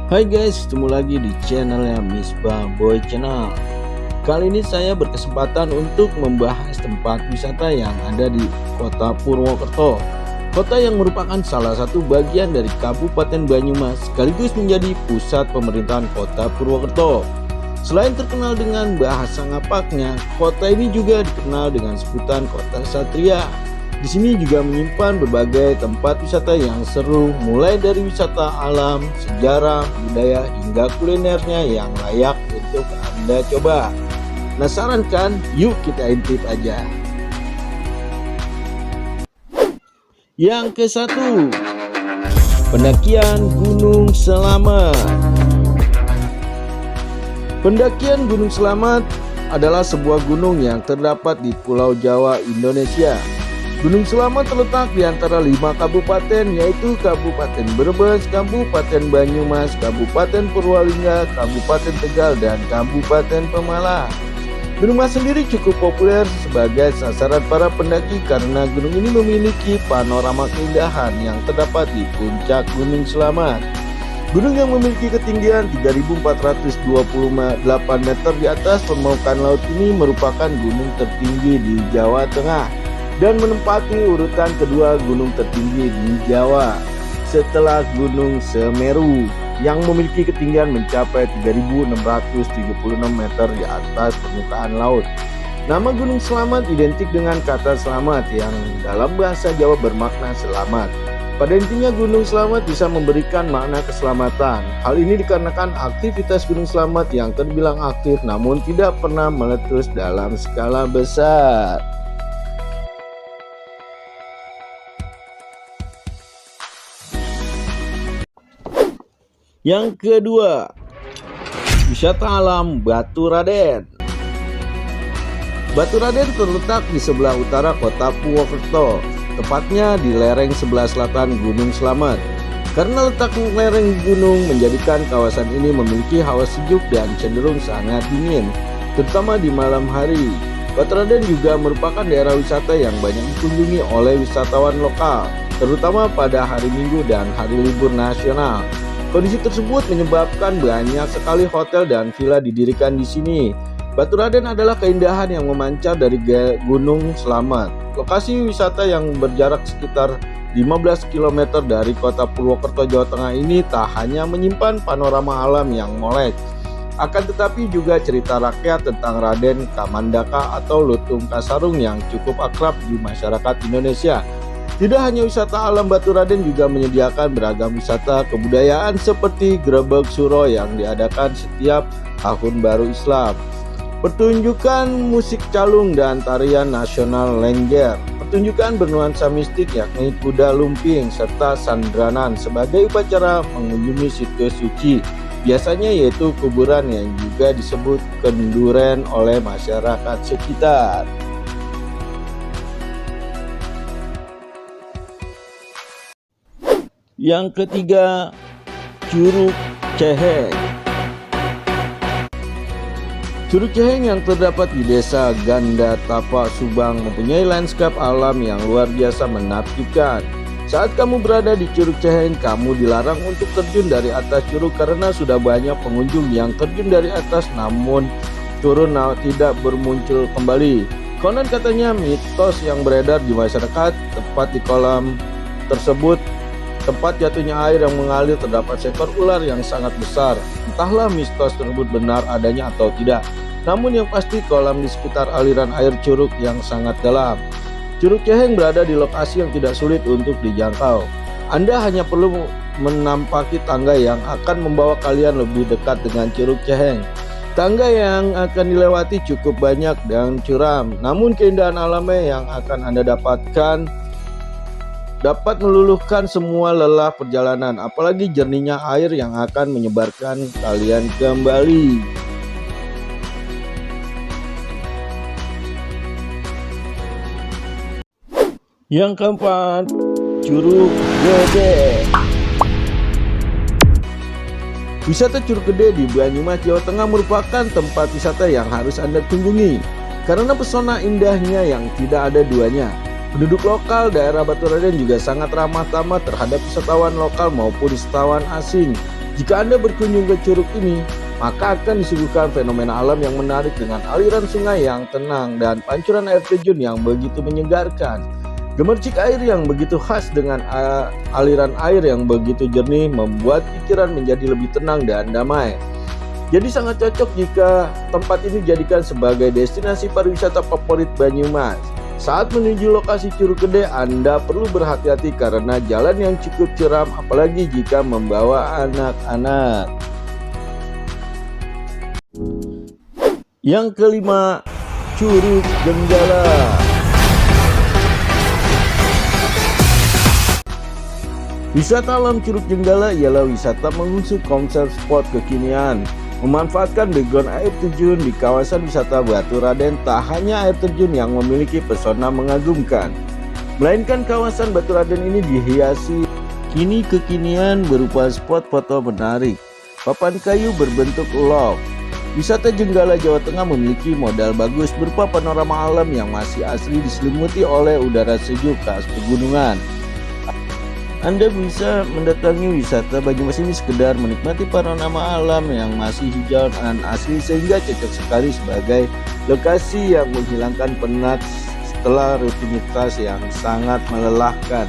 Hai guys, ketemu lagi di channelnya Misbah Boy Channel. Kali ini saya berkesempatan untuk membahas tempat wisata yang ada di kota Purwokerto. Kota yang merupakan salah satu bagian dari Kabupaten Banyumas sekaligus menjadi pusat pemerintahan kota Purwokerto. Selain terkenal dengan bahasa ngapaknya, kota ini juga dikenal dengan sebutan Kota Satria. Di sini juga menyimpan berbagai tempat wisata yang seru, mulai dari wisata alam, sejarah, budaya, hingga kulinernya yang layak untuk Anda coba. Penasaran kan? Yuk kita intip aja. Yang ke-1, pendakian Gunung Selamat. Pendakian Gunung Selamat adalah sebuah gunung yang terdapat di Pulau Jawa, Indonesia. Gunung Selamat terletak di antara 5 kabupaten, yaitu Kabupaten Brebes, Kabupaten Banyumas, Kabupaten Purwalingga, Kabupaten Tegal, dan Kabupaten Pemalang. Gunung Mas sendiri cukup populer sebagai sasaran para pendaki karena gunung ini memiliki panorama keindahan yang terdapat di puncak Gunung Selamat. Gunung yang memiliki ketinggian 3.428 meter di atas permukaan laut ini merupakan gunung tertinggi di Jawa Tengah dan menempati urutan kedua gunung tertinggi di Jawa setelah Gunung Semeru yang memiliki ketinggian mencapai 3.676 meter di atas permukaan laut. Nama Gunung Selamat identik dengan kata selamat yang dalam bahasa Jawa bermakna selamat. Pada intinya Gunung Selamat bisa memberikan makna keselamatan. Hal ini dikarenakan aktivitas Gunung Selamat yang terbilang aktif namun tidak pernah meletus dalam skala besar. Yang kedua, wisata alam Batu Raden. Batu Raden terletak di sebelah utara kota Purwokerto, tepatnya di lereng sebelah selatan Gunung Selamat. Karena letak lereng gunung menjadikan kawasan ini memiliki hawa sejuk dan cenderung sangat dingin, terutama di malam hari. Batu Raden juga merupakan daerah wisata yang banyak dikunjungi oleh wisatawan lokal, terutama pada hari Minggu dan hari libur nasional. Kondisi tersebut menyebabkan banyak sekali hotel dan villa didirikan di sini. Batu Raden adalah keindahan yang memancar dari Gunung Selamat. Lokasi wisata yang berjarak sekitar 15 km dari kota Purwokerto, Jawa Tengah ini tak hanya menyimpan panorama alam yang molek, akan tetapi juga cerita rakyat tentang Raden Kamandaka atau Lutung Kasarung yang cukup akrab di masyarakat Indonesia. Tidak hanya wisata alam, Batu Raden juga menyediakan beragam wisata kebudayaan seperti grebek suro yang diadakan setiap tahun baru Islam, pertunjukan musik calung dan tarian nasional Lengger, pertunjukan bernuansa mistik yakni kuda lumping serta sandranan sebagai upacara mengunjungi situs suci, biasanya yaitu kuburan yang juga disebut kenduren oleh masyarakat sekitar. Yang ketiga, Curug Ceheng. Curug Ceheng yang terdapat di desa Ganda Tapa, Subang mempunyai lanskap alam yang luar biasa menakjubkan. Saat kamu berada di Curug Ceheng, kamu dilarang untuk terjun dari atas curug karena sudah banyak pengunjung yang terjun dari atas namun turun tidak bermuncul kembali. Konon katanya mitos yang beredar di masyarakat tepat di kolam tersebut, tempat jatuhnya air yang mengalir, terdapat seekor ular yang sangat besar. Entahlah mitos tersebut benar adanya atau tidak. Namun yang pasti kolam di sekitar aliran air curug yang sangat dalam. Curug Ceheng berada di lokasi yang tidak sulit untuk dijangkau. Anda hanya perlu menampaki tangga yang akan membawa kalian lebih dekat dengan Curug Ceheng. Tangga yang akan dilewati cukup banyak dan curam, namun keindahan alamnya yang akan Anda dapatkan dapat meluluhkan semua lelah perjalanan, apalagi jernihnya air yang akan menyebarkan kalian kembali. Yang keempat, Curug Gede. Wisata Curug Gede di Banyumas, Jawa Tengah merupakan tempat wisata yang harus Anda kunjungi karena pesona indahnya yang tidak ada duanya. Penduduk lokal daerah Batu Raden juga sangat ramah tamah terhadap wisatawan lokal maupun wisatawan asing. Jika Anda berkunjung ke curug ini, maka akan disuguhkan fenomena alam yang menarik dengan aliran sungai yang tenang dan pancuran air terjun yang begitu menyegarkan. Gemercik air yang begitu khas dengan aliran air yang begitu jernih membuat pikiran menjadi lebih tenang dan damai. Jadi sangat cocok jika tempat ini dijadikan sebagai destinasi pariwisata favorit Banyumas. Saat menuju lokasi Curug Gede, Anda perlu berhati-hati karena jalan yang cukup curam, apalagi jika membawa anak-anak. Yang kelima, Curug Jenggala. Wisata alam Curug Jenggala ialah wisata mengusung konsep spot kekinian. Memanfaatkan background air terjun di kawasan wisata Batu Raden, tak hanya air terjun yang memiliki pesona mengagumkan, melainkan kawasan Batu Raden ini dihiasi kini kekinian berupa spot foto menarik, papan kayu berbentuk love. Wisata Jenggala Jawa Tengah memiliki modal bagus berupa panorama alam yang masih asli diselimuti oleh udara sejuk khas pegunungan. Anda bisa mendatangi wisata Banyumas ini sekedar menikmati panorama alam yang masih hijau dan asli, sehingga cocok sekali sebagai lokasi yang menghilangkan penat setelah rutinitas yang sangat melelahkan.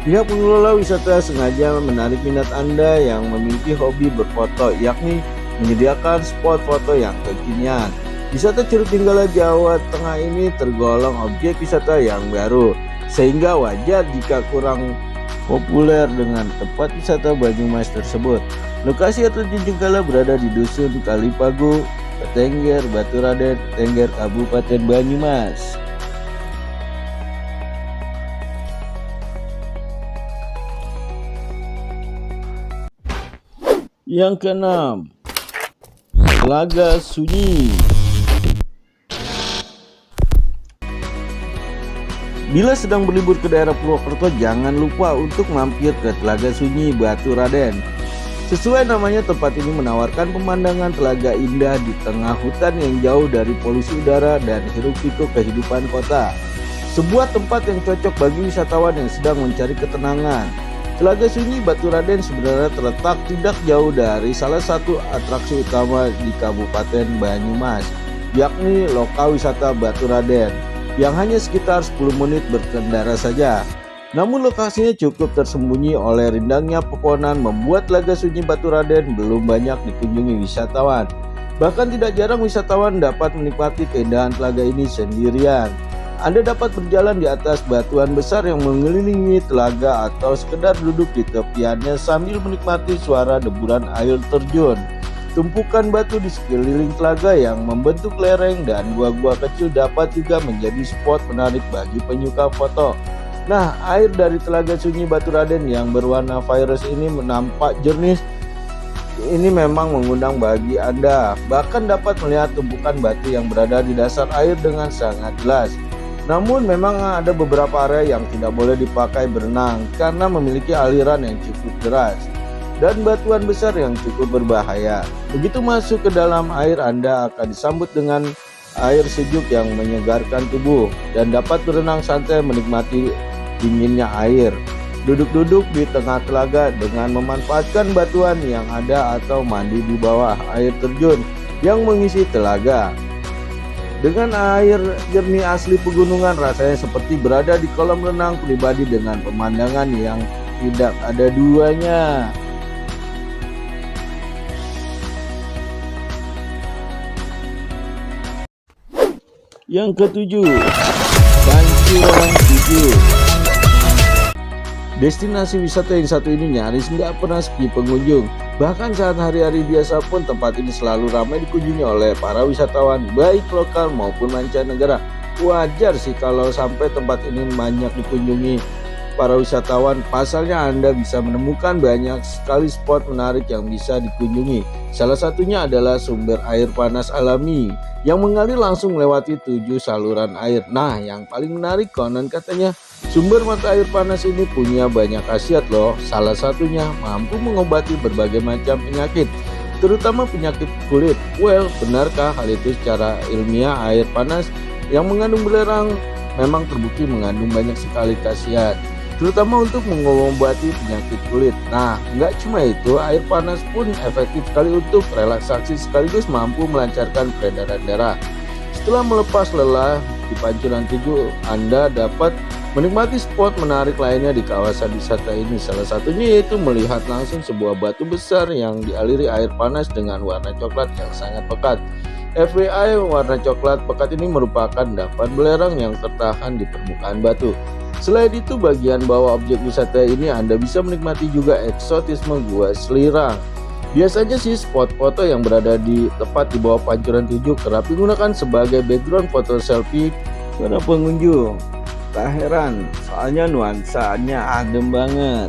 Pihak pengelola wisata sengaja menarik minat Anda yang memiliki hobi berfoto, yakni menyediakan spot foto yang kekinian. Wisata Curug Jenggala Jawa Tengah ini tergolong objek wisata yang baru, sehingga wajar jika kurang populer dengan tempat wisata Banyumas tersebut. Lokasi atau Jenggala berada di Dusun Kalipagu, Tengger, Batu Raden, Tengger, Kabupaten Banyumas. Yang keenam, Telaga Sunyi. Bila sedang berlibur ke daerah Purwokerto, jangan lupa untuk mampir ke Telaga Sunyi Batu Raden. Sesuai namanya, tempat ini menawarkan pemandangan telaga indah di tengah hutan yang jauh dari polusi udara dan hiruk-pikuk kehidupan kota. Sebuah tempat yang cocok bagi wisatawan yang sedang mencari ketenangan. Telaga Sunyi Batu Raden sebenarnya terletak tidak jauh dari salah satu atraksi utama di Kabupaten Banyumas, yakni lokal wisata Batu Raden, yang hanya sekitar 10 menit berkendara saja. Namun lokasinya cukup tersembunyi oleh rindangnya pepohonan membuat Telaga Sunyi Batu Raden belum banyak dikunjungi wisatawan. Bahkan tidak jarang wisatawan dapat menikmati keindahan telaga ini sendirian. Anda dapat berjalan di atas batuan besar yang mengelilingi telaga atau sekedar duduk di tepiannya sambil menikmati suara deburan air terjun. Tumpukan batu di sekeliling telaga yang membentuk lereng dan gua-gua kecil dapat juga menjadi spot menarik bagi penyuka foto. Nah, air dari Telaga Sunyi Batu Raden yang berwarna virus ini nampak jernih. Ini memang mengundang bagi Anda. Bahkan dapat melihat tumpukan batu yang berada di dasar air dengan sangat jelas. Namun memang ada beberapa area yang tidak boleh dipakai berenang karena memiliki aliran yang cukup deras dan batuan besar yang cukup berbahaya. Begitu masuk ke dalam air, Anda akan disambut dengan air sejuk yang menyegarkan tubuh dan dapat berenang santai menikmati dinginnya air. Duduk-duduk di tengah telaga dengan memanfaatkan batuan yang ada atau mandi di bawah air terjun yang mengisi telaga. Dengan air jernih asli pegunungan, rasanya seperti berada di kolam renang pribadi dengan pemandangan yang tidak ada duanya. Yang ketujuh, Pancuran 7. Destinasi wisata yang satu ini nyaris nggak pernah sepi pengunjung. Bahkan saat hari-hari biasa pun tempat ini selalu ramai dikunjungi oleh para wisatawan baik lokal maupun mancanegara. Wajar sih kalau sampai tempat ini banyak dikunjungi para wisatawan. Pasalnya Anda bisa menemukan banyak sekali spot menarik yang bisa dikunjungi. Salah satunya adalah sumber air panas alami yang mengalir langsung melewati 7 saluran air. Nah, yang paling menarik konon katanya sumber mata air panas ini punya banyak khasiat loh. Salah satunya mampu mengobati berbagai macam penyakit, terutama penyakit kulit. Well, benarkah hal itu? Secara ilmiah, air panas yang mengandung belerang memang terbukti mengandung banyak sekali khasiat. terutama untuk mengobati penyakit kulit. Nah, nggak cuma itu, air panas pun efektif sekali untuk relaksasi sekaligus mampu melancarkan peredaran darah. Setelah melepas lelah di Pancuran 7, Anda dapat menikmati spot menarik lainnya di kawasan wisata ini. Salah satunya yaitu melihat langsung sebuah batu besar yang dialiri air panas dengan warna coklat yang sangat pekat. FYI, warna coklat pekat ini merupakan endapan belerang yang tertahan di permukaan batu. Selain itu, bagian bawah objek wisata ini Anda bisa menikmati juga eksotisme Gua Selirang. Biasanya sih spot foto yang berada di tepat di bawah Pancuran 7 kerap digunakan sebagai background foto selfie para pengunjung. Tak heran, soalnya nuansanya adem banget.